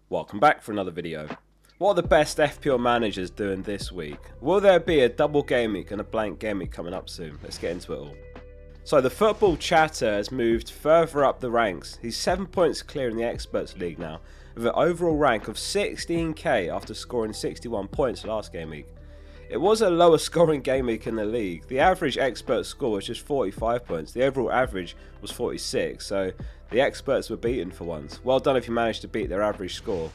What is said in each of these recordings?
Welcome back for another video. What are the best FPL managers doing this week? Will there be a double game week and a blank game week coming up soon? Let's get into it all. So the football chatter has moved further up the ranks. He's 7 points clear in the Experts League now, with an overall rank of 16k after scoring 61 points last game week. It was a lower scoring game week in the league. The average expert score was just 45 points. The overall average was 46, so the experts were beaten for once. Well done if you managed to beat their average score.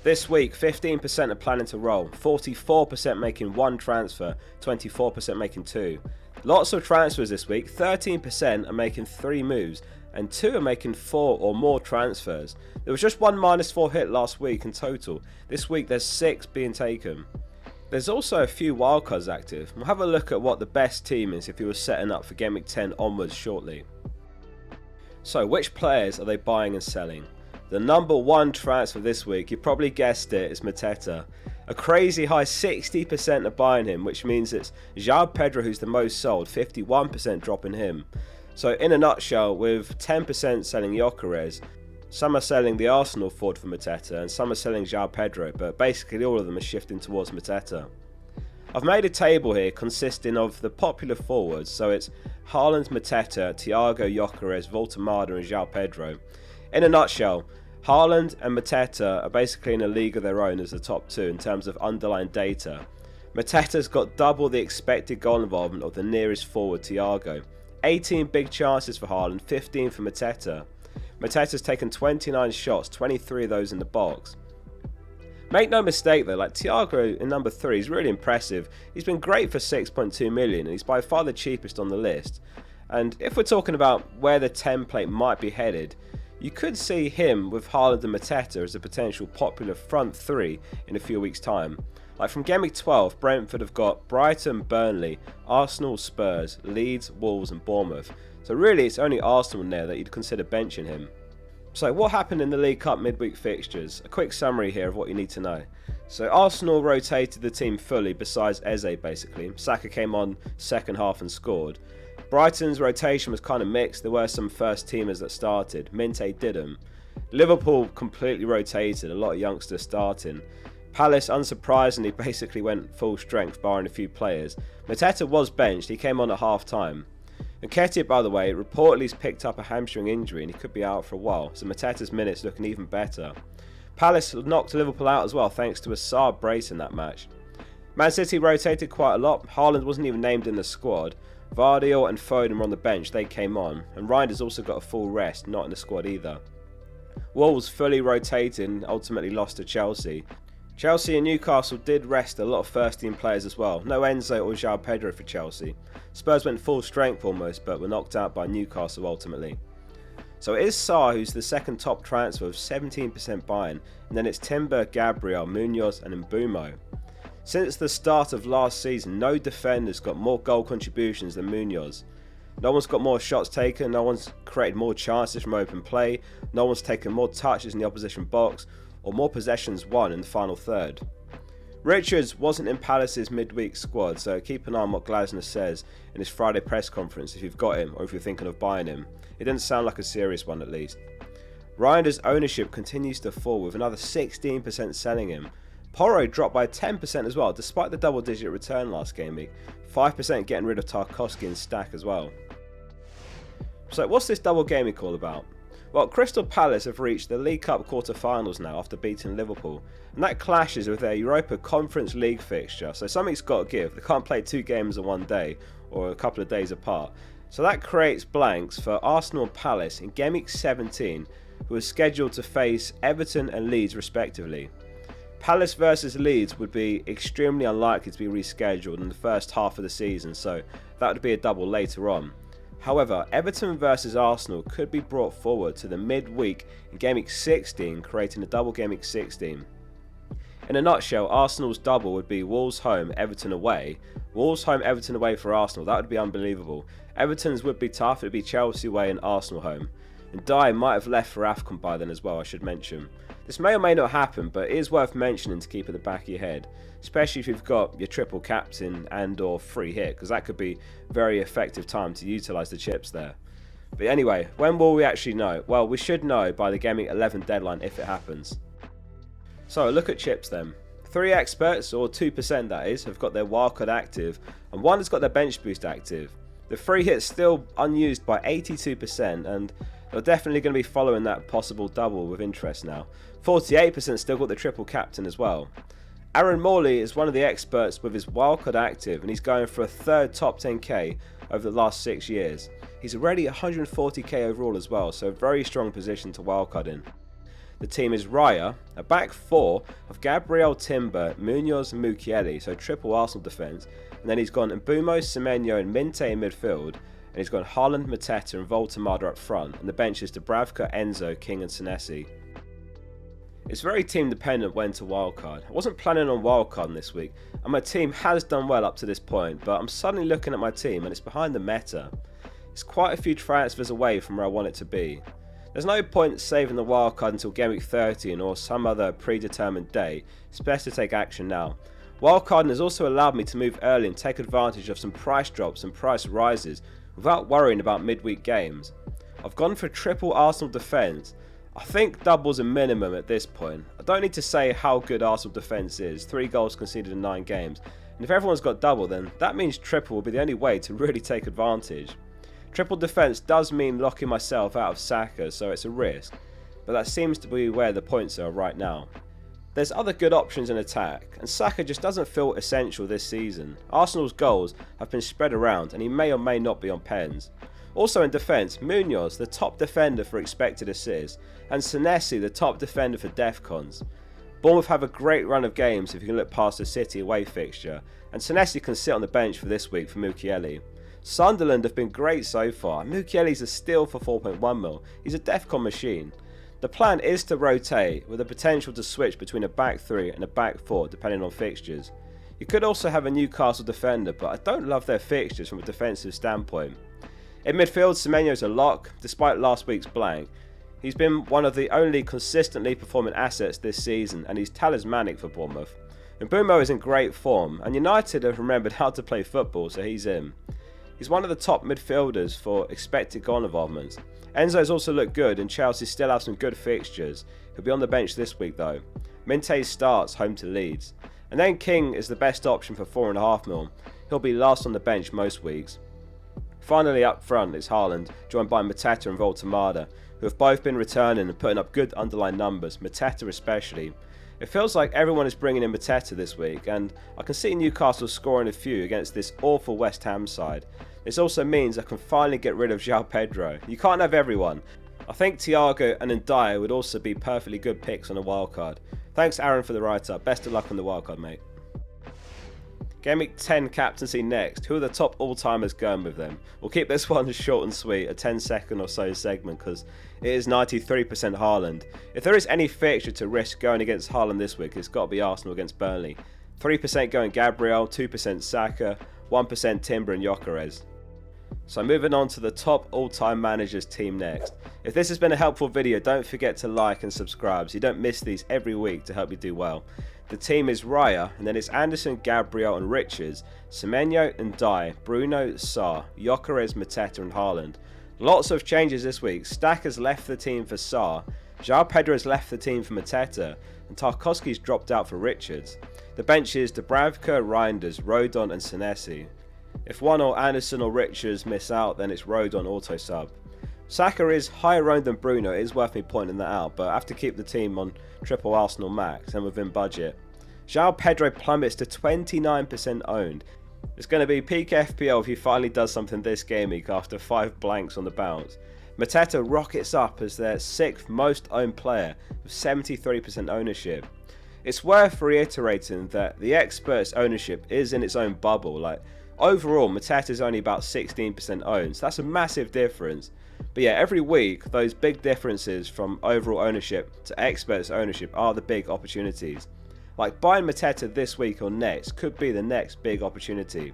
This week, 15% are planning to roll, 44% making one transfer, 24% making two. Lots of transfers this week, 13% are making 3 moves, and 2 are making 4 or more transfers. There was just one -4 hit last week in total. This week there's 6 being taken. There's also a few wildcards active. We'll have a look at what the best team is if you were setting up for Game Week 10 onwards shortly. So which players are they buying and selling? The number one transfer this week, you probably guessed it, is Mateta. A crazy high 60% are buying him, which means it's João Pedro who's the most sold, 51% dropping him. So in a nutshell, with 10% selling Gyökeres, some are selling the Arsenal forward for Mateta and some are selling João Pedro, but basically all of them are shifting towards Mateta. I've made a table here consisting of the popular forwards, so it's Haaland, Mateta, Thiago, Gyökeres, Voltemada and João Pedro. In a nutshell, Haaland and Mateta are basically in a league of their own as the top two in terms of underlying data. Mateta's got double the expected goal involvement of the nearest forward, Thiago. 18 big chances for Haaland, 15 for Mateta. Mateta's taken 29 shots, 23 of those in the box. Make no mistake though, like Thiago in number 3 is really impressive. He's been great for 6.2 million and he's by far the cheapest on the list. And if we're talking about where the template might be headed, you could see him with Haaland and Mateta as a potential popular front 3 in a few weeks' time. Like from Game Week 12, Brentford have got Brighton, Burnley, Arsenal, Spurs, Leeds, Wolves and Bournemouth. So really it's only Arsenal in there that you'd consider benching him. So what happened in the League Cup midweek fixtures? A quick summary here of what you need to know. So Arsenal rotated the team fully besides Eze basically. Saka came on second half and scored. Brighton's rotation was kind of mixed. There were some first teamers that started. Minte didn't. Liverpool completely rotated, a lot of youngsters starting. Palace unsurprisingly basically went full strength barring a few players. Mateta was benched, he came on at half time. Nketiah, by the way, reportedly has picked up a hamstring injury and he could be out for a while, so Mateta's minutes looking even better. Palace knocked Liverpool out as well thanks to a Saab brace in that match. Man City rotated quite a lot. Haaland wasn't even named in the squad. Vardy and Foden were on the bench, they came on, and Reiner's also got a full rest, not in the squad either. Wolves fully rotated and ultimately lost to Chelsea. Chelsea and Newcastle did rest a lot of first team players as well. No Enzo or João Pedro for Chelsea. Spurs went full strength almost, but were knocked out by Newcastle ultimately. So it is Sarr who's the second top transfer with 17% buying, and then it's Timber, Gabriel, Munoz and Mbeumo. Since the start of last season, no defender's got more goal contributions than Munoz. No one's got more shots taken, no one's created more chances from open play, no one's taken more touches in the opposition box, or more possessions won in the final third. Richards wasn't in Palace's midweek squad, so keep an eye on what Glasner says in his Friday press conference if you've got him or if you're thinking of buying him. It didn't sound like a serious one at least. Reiner's ownership continues to fall with another 16% selling him. Porro dropped by 10% as well despite the double digit return last game week, 5% getting rid of Tarkowski and Stack as well. So what's this double game week all about? Well, Crystal Palace have reached the League Cup quarter-finals now after beating Liverpool, and that clashes with their Europa Conference League fixture, so something's got to give. They can't play 2 games in one day, or a couple of days apart. So that creates blanks for Arsenal and Palace in Game Week 17, who are scheduled to face Everton and Leeds respectively. Palace versus Leeds would be extremely unlikely to be rescheduled in the first half of the season, so that would be a double later on. However, Everton versus Arsenal could be brought forward to the midweek in Game Week 16, creating a double Game Week 16. In a nutshell, Arsenal's double would be Wolves home, Everton away. Wolves home, Everton away for Arsenal, that would be unbelievable. Everton's would be tough, it would be Chelsea away and Arsenal home. And Dye might have left for AFCON by then as well, I should mention. This may or may not happen, but it is worth mentioning to keep at the back of your head, especially if you've got your triple captain and or free hit, because that could be a very effective time to utilise the chips there. But anyway, when will we actually know? Well, we should know by the Game Week 11 deadline if it happens. So look at chips then. 3 experts, or 2% that is, have got their wildcard active, and 1 has got their bench boost active. The free hit's still unused by 82%, and they're definitely going to be following that possible double with interest now. 48% still got the triple captain as well. Aaron Morley is one of the experts with his wildcard active, and he's going for a 3rd top 10k over the last 6 years. He's already 140k overall as well, so a very strong position to wildcard in. The team is Raya, a back 4 of Gabriel, Timber, Munoz and Mukiele, so triple Arsenal defence, and then he's gone Mbumo, Semenyo and Minte in midfield, and he's gone Haaland, Mateta and Voltemada up front, and the bench is Dubravka, Enzo, King and Senesi. It's very team dependent when to wildcard. I wasn't planning on wildcarding this week, and my team has done well up to this point, but I'm suddenly looking at my team and it's behind the meta. It's quite a few transfers away from where I want it to be. There's no point saving the wildcard until Game Week 13 or some other predetermined day. It's best to take action now. Wildcarding has also allowed me to move early and take advantage of some price drops and price rises without worrying about midweek games. I've gone for triple Arsenal defence. I think double's a minimum at this point. I don't need to say how good Arsenal defence is, 3 goals conceded in 9 games. And if everyone's got double, then that means triple will be the only way to really take advantage. Triple defence does mean locking myself out of Saka, so it's a risk, but that seems to be where the points are right now. There's other good options in attack, and Saka just doesn't feel essential this season. Arsenal's goals have been spread around and he may or may not be on pens. Also in defence, Munoz, the top defender for expected assists, and Senesi, the top defender for defcons. Bournemouth have a great run of games if you can look past the City away fixture, and Senesi can sit on the bench for this week for Mukiele. Sunderland have been great so far. Mukiele's a steal for 4.1 mil. He's a defcon machine. The plan is to rotate, with the potential to switch between a back 3 and a back 4 depending on fixtures. You could also have a Newcastle defender, but I don't love their fixtures from a defensive standpoint. In midfield, Semenyo's a lock, despite last week's blank. He's been one of the only consistently performing assets this season, and he's talismanic for Bournemouth. Mbumo is in great form, and United have remembered how to play football, so he's in. He's one of the top midfielders for expected goal involvements. Enzo's also looked good, and Chelsea still have some good fixtures. He'll be on the bench this week though. Minte starts home to Leeds. And then King is the best option for 4.5 mil. He'll be last on the bench most weeks. Finally up front is Haaland, joined by Mateta and Voltemada, who have both been returning and putting up good underlying numbers, Mateta especially. It feels like everyone is bringing in Mateta this week, and I can see Newcastle scoring a few against this awful West Ham side. This also means I can finally get rid of João Pedro. You can't have everyone. I think Thiago and Ndiaye would also be perfectly good picks on a wildcard. Thanks Aaron for the write-up. Best of luck on the wildcard, mate. Game Week 10 captaincy next. Who are the top all-timers going with them? We'll keep this one short and sweet, a 10-second or so segment, because it is 93% Haaland. If there is any fixture to risk going against Haaland this week, it's got to be Arsenal against Burnley. 3% going Gabriel, 2% Saka, 1% Timber and Gyökeres. So moving on to the top all-time managers team next. If this has been a helpful video, don't forget to like and subscribe so you don't miss these every week to help you do well. The team is Raya, and then it's Anderson, Gabriel and Richards, Semenyo and Ndiaye, Bruno, Sarr, Gyökeres, Mateta and Haaland. Lots of changes this week. Stack has left the team for Sarr, João Pedro has left the team for Mateta, and Tarkowski's dropped out for Richards. The bench is Dubravka, Reinders, Rodon and Senesi. If one or Anderson or Richards miss out, then it's Rodon auto sub. Saka is higher owned than Bruno, it is worth me pointing that out, but I have to keep the team on triple Arsenal max and within budget. João Pedro plummets to 29% owned. It's going to be peak FPL if he finally does something this game week after 5 blanks on the bounce. Mateta rockets up as their 6th most owned player with 73% ownership. It's worth reiterating that the experts' ownership is in its own bubble. Overall, Mateta is only about 16% owned, so that's a massive difference. But yeah, every week, those big differences from overall ownership to experts' ownership are the big opportunities. Like buying Mateta this week or next could be the next big opportunity.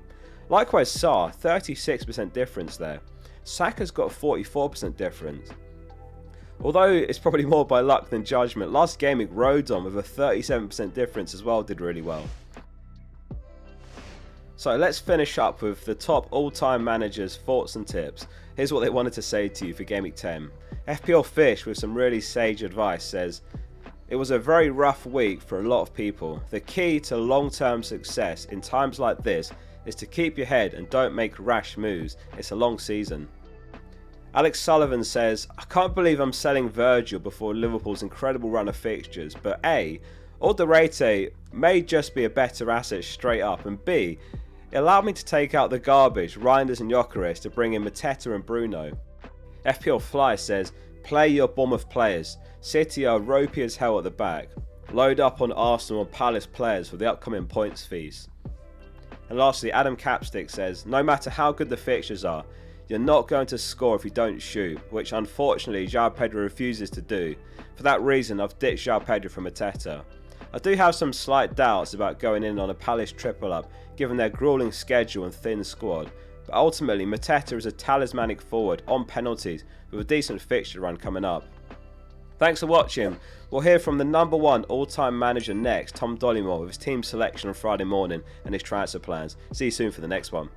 Likewise Sarr, 36% difference there. Saka's got a 44% difference. Although it's probably more by luck than judgment, last game week Rodon with a 37% difference as well did really well. So let's finish up with the top all-time managers' thoughts and tips. Here's what they wanted to say to you for Game Week 10. FPL Fish, with some really sage advice, says, "It was a very rough week for a lot of people. The key to long-term success in times like this is to keep your head and don't make rash moves. It's a long season." Alex Sullivan says, "I can't believe I'm selling Virgil before Liverpool's incredible run of fixtures, but A, Alderete may just be a better asset straight up, and B, it allowed me to take out the garbage, Reinders and Gyökeres, to bring in Mateta and Bruno." FPL Fly says, "Play your Bournemouth players. City are ropey as hell at the back. Load up on Arsenal and Palace players for the upcoming points fees." And lastly, Adam Capstick says, "No matter how good the fixtures are, you're not going to score if you don't shoot, which unfortunately João Pedro refuses to do. For that reason, I've ditched João Pedro for Mateta. I do have some slight doubts about going in on a Palace triple up, given their gruelling schedule and thin squad, but ultimately Mateta is a talismanic forward on penalties with a decent fixture run coming up." Thanks for watching. We'll hear from the #1 all-time manager next, Tom Dollymore, with his team selection on Friday morning and his transfer plans. See you soon for the next one.